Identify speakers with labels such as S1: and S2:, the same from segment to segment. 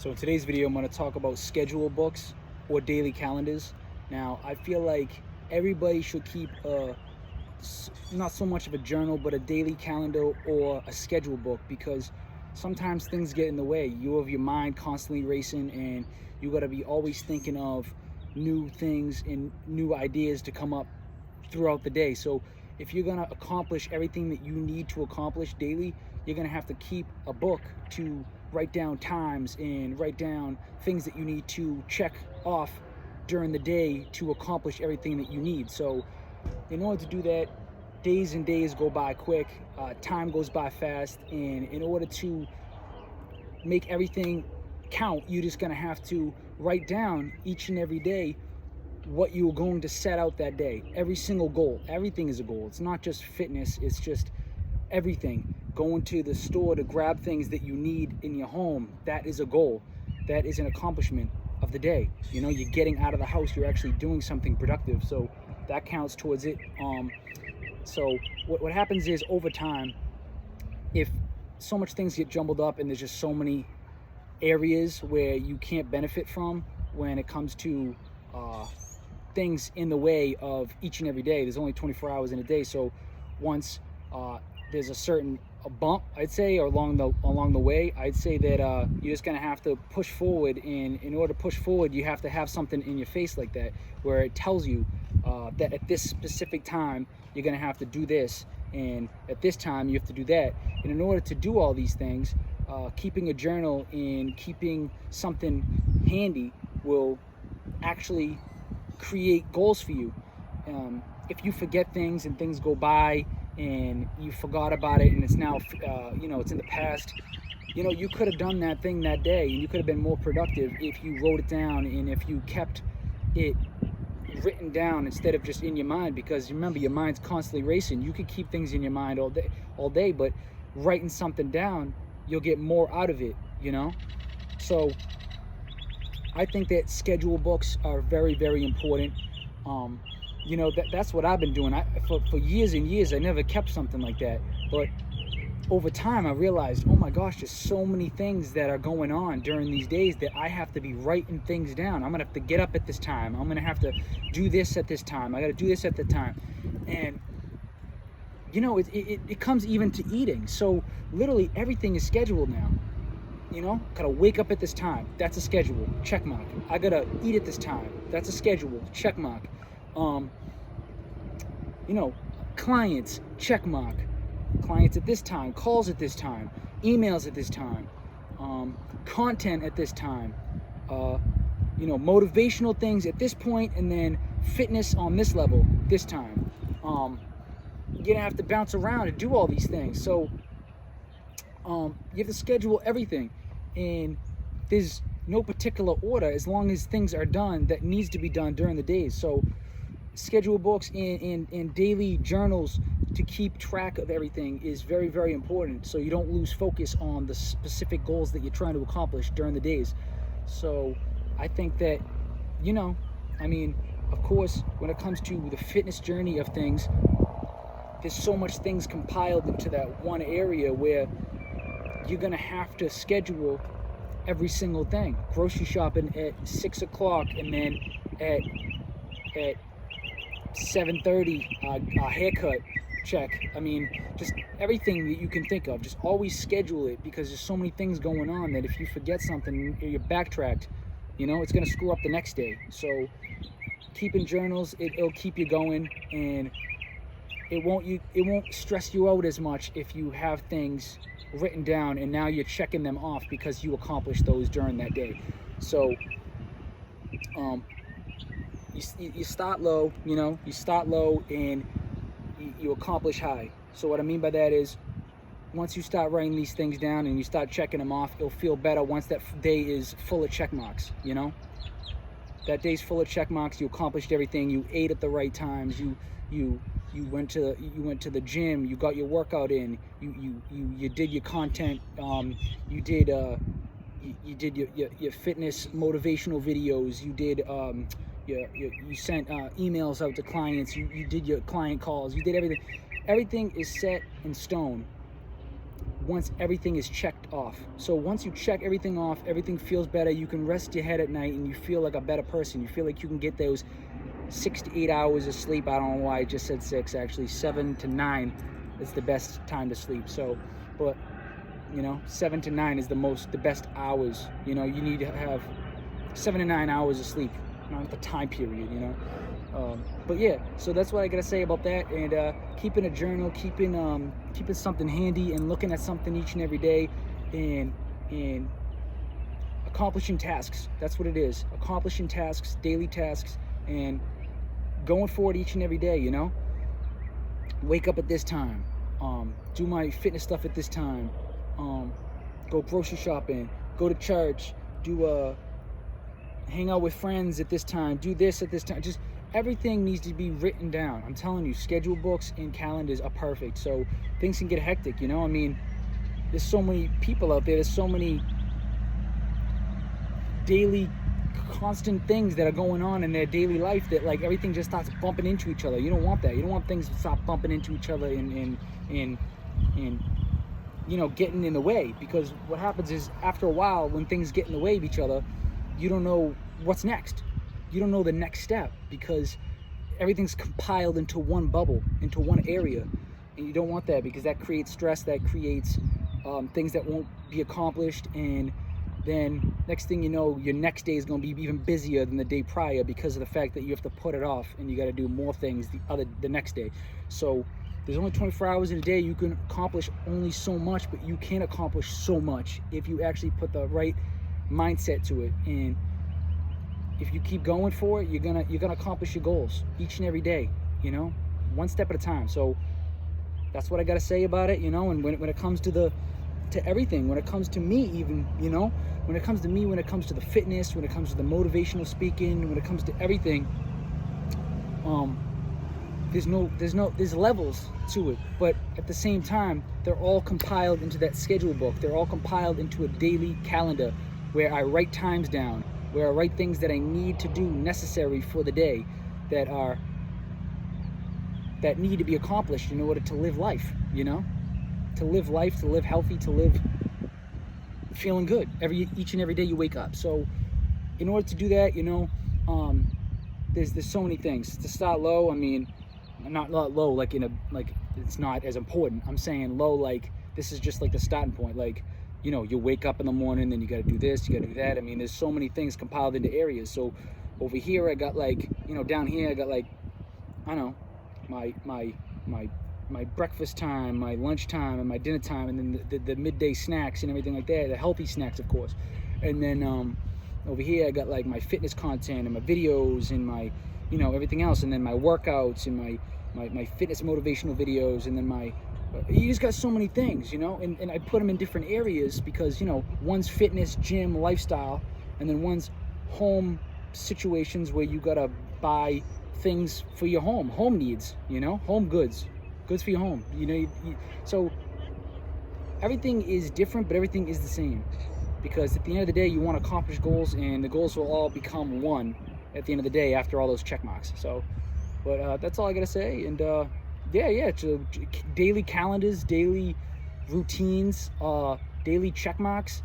S1: So in today's video, I'm going to talk about schedule books or daily calendars. Now, I feel like everybody should keep not so much of a journal, but a daily calendar or a schedule book, because sometimes things get in the way. You have your mind constantly racing, and you got to be always thinking of new things and new ideas to come up throughout the day. So if you're going to accomplish everything that you need to accomplish daily, you're going to have to keep a book to write down times and write down things that you need to check off during the day to accomplish everything that you need. So in order to do that, days and days go by quick, time goes by fast, and in order to make everything count, you're just going to have to write down each and every day what you're going to set out that day. Every single goal. Everything is a goal. It's not just fitness, it's just everything. Going to the store to grab things that you need in your home, that is a goal. That is an accomplishment of the day. You know, you're getting out of the house, you're actually doing something productive, so that counts towards it. So what happens is, over time, if so much things get jumbled up and there's just so many areas where you can't benefit from when it comes to things in the way of each and every day. There's only 24 hours in a day, so once there's a certain bump, I'd say, or along the way, I'd say that you're just gonna have to push forward. And in order to push forward, you have to have something in your face like that, where it tells you that at this specific time you're gonna have to do this, and at this time you have to do that. And in order to do all these things, keeping a journal and keeping something handy will actually create goals for you. If you forget things and things go by and you forgot about it, and it's now it's in the past, you could have done that thing that day, and you could have been more productive if you wrote it down and if you kept it written down instead of just in your mind. Because remember, your mind's constantly racing. You could keep things in your mind all day, but writing something down, you'll get more out of it. So I think that schedule books are very, very important. That's what I've been doing. For years and years, I never kept something like that. But over time, I realized, oh my gosh, there's so many things that are going on during these days that I have to be writing things down. I'm gonna have to get up at this time. I'm gonna have to do this at this time. I gotta do this at the time. And it comes even to eating. So literally everything is scheduled now. Gotta wake up at this time. That's a schedule. Check mark. I gotta eat at this time. That's a schedule. Check mark. Clients, check mark. Clients at this time, calls at this time, emails at this time, content at this time, motivational things at this point, and then fitness on this level this time. You're gonna have to bounce around and do all these things. So you have to schedule everything, and there's no particular order as long as things are done that needs to be done during the days. So schedule books and daily journals to keep track of everything is very, very important, so you don't lose focus on the specific goals that you're trying to accomplish during the days. So I think that, of course, when it comes to the fitness journey of things, there's so much things compiled into that one area where you're gonna have to schedule every single thing. Grocery shopping at 6 o'clock, and then at 7:30, a haircut, check. Just everything that you can think of, just always schedule it, because there's so many things going on that if you forget something, you're backtracked, it's gonna screw up the next day. So keeping journals, it'll keep you going, and it won't stress you out as much if you have things written down and now you're checking them off because you accomplished those during that day. So you start low, you start low and you accomplish high. So what I mean by that is, once you start writing these things down and you start checking them off, it'll feel better once that day is full of check marks. That day's full of check marks. You accomplished everything. You ate at the right times. You went to the gym. You got your workout in. You did your content. You did your fitness motivational videos. You did you sent emails out to clients. You did your client calls. You did everything. Everything is set in stone once everything is checked off. So once you check everything off, everything feels better. You can rest your head at night and you feel like a better person. You feel like you can get those 6 to 8 hours of sleep. I don't know why I just said 6, actually 7 to 9 is the best time to sleep. So, but 7 to 9 is the best hours. You need to have 7 to 9 hours of sleep, not the time period, but yeah, so that's what I gotta say about that. And keeping a journal, keeping something handy, and looking at something each and every day, and accomplishing tasks. That's what it is. Accomplishing tasks, daily tasks, and going forward each and every day. Wake up at this time, do my fitness stuff at this time, go grocery shopping, go to church, hang out with friends at this time, do this at this time. Just everything needs to be written down. I'm telling you, schedule books and calendars are perfect. So things can get hectic, I mean, there's so many people out there, there's so many daily constant things that are going on in their daily life that like everything just starts bumping into each other. You don't want that. You don't want things to stop bumping into each other and getting in the way, because what happens is after a while, when things get in the way of each other, you don't know what's next. You don't know the next step, because everything's compiled into one bubble, into one area, and you don't want that, because that creates stress, that creates things that won't be accomplished, and then next thing you know, your next day is going to be even busier than the day prior, because of the fact that you have to put it off and you got to do more things the next day. So there's only 24 hours in a day. You can accomplish only so much, but you can accomplish so much if you actually put the right mindset to it. And if you keep going for it, you're gonna accomplish your goals each and every day, one step at a time. So that's what I gotta say about it, and when it comes to everything, when it comes to me, even, when it comes to me, when it comes to the fitness, when it comes to the motivational speaking, when it comes to everything, there's levels to it, but at the same time, they're all compiled into that schedule book. They're all compiled into a daily calendar where I write times down, where I write things that I need to do necessary for the day that need to be accomplished in order to live life, to live life, to live healthy, to live feeling good each and every day you wake up. So in order to do that, there's so many things. To start low, I mean, not low like it's not as important. I'm saying low like this is just like the starting point. Like, you wake up in the morning, then you got to do this, you got to do that. I mean, there's so many things compiled into areas. So over here, I got like, down here, I got like, I don't know, my breakfast time, my lunch time, and my dinner time, and then the midday snacks and everything like that, the healthy snacks, of course. And then over here, I got like my fitness content and my videos and my, everything else. And then my workouts and my fitness motivational videos, and then you just got so many things, and I put them in different areas because, one's fitness, gym, lifestyle, and then one's home situations where you gotta buy things for your home needs, home goods for your home, so everything is different, but everything is the same, because at the end of the day, you want to accomplish goals, and the goals will all become one at the end of the day after all those check marks. So, but that's all I gotta say. And yeah, daily calendars, daily routines, daily check marks.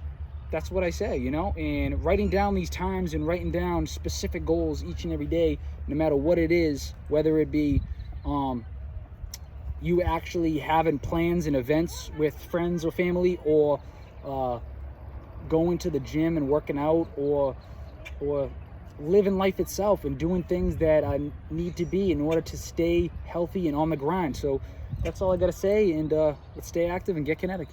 S1: That's what I say, and writing down these times and writing down specific goals each and every day, no matter what it is, whether it be you actually having plans and events with friends or family, or going to the gym and working out, or living life itself and doing things that I need to be in order to stay healthy and on the grind. So that's all I gotta say, and let's stay active and get kinetic.